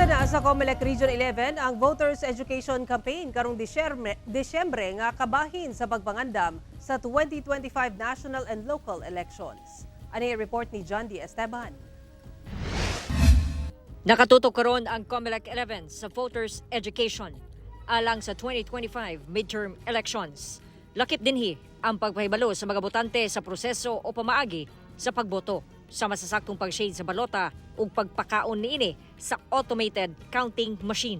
Gisa na sa Comelec Region 11 ang Voters Education Campaign karong Disyembre nga kabahin sa pagpangandam sa 2025 national and local elections. Ani report ni John D. Esteban. Nakatutok karon ang Comelec 11 sa voters education alang sa 2025 midterm elections. Lakip dinhi ang pagpahibalo sa mga botante sa proseso o pamaagi sa pagboto sa masasaktong pag-shade sa balota ug pagpakaon niini sa automated counting machine.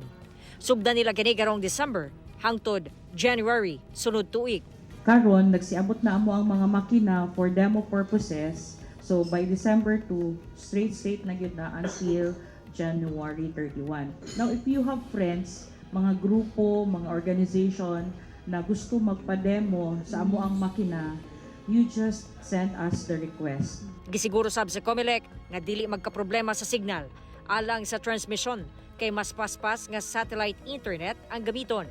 Sugdan nila kini karong December hangtod January sunod tuig. Karon nagsiabot na amo ang mga makina for demo purposes. So by December 2, straight na gyud na until January 31. Now if you have friends, mga grupo, mga organization na gusto magpa-demo sa amo ang makina, you just send us the request. Gisiguro sab sa Comelec nga dili magkaproblema sa signal alang sa transmission kay mas paspas nga satellite internet ang gamiton.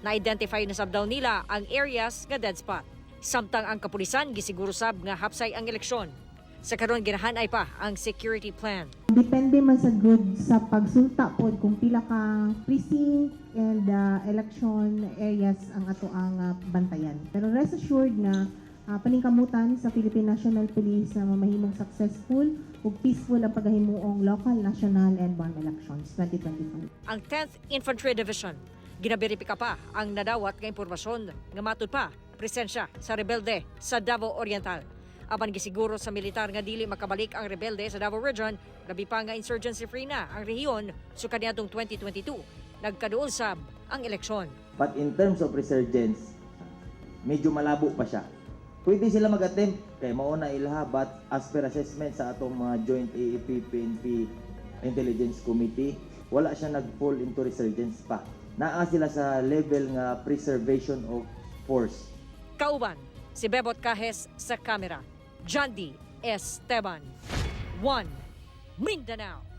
Na-identify na sab daw nila ang areas nga dead spot. Samtang ang kapulisan gisiguro sab nga hapsay ang eleksyon. Sa karon ginahanay pa ang security plan. Depende man sa good sa pagsulta pod kung pila ka precinct and election areas ang ato ang bantayan. Pero rest assured na paningkamutan sa Philippine National Police na mamahimong successful ug peaceful ang paghahimuong local, national and barn elections 2025. Ang 10th Infantry Division ginaberipika pa ang nadawat nga impormasyon nga matud pa presensya sa rebelde sa Davao Oriental. Apan gisiguro sa militar nga dili makabalik ang rebelde sa Davao Region, labi pa nga insurgency free na ang rehiyon so kaniadtong 2022 nagkaduol sab ang eleksyon. But in terms of resurgence, medyo malabo pa siya. Pwede sila mag-attempt kay mauna ilaha, but as per assessment sa atong mga joint AFP-PNP Intelligence Committee, wala siya nag-fall into resurgence pa. Naa sila sa level nga preservation of force. Kauban, si Bebot Cajes sa kamera. John D. Esteban. 1. Mindanao.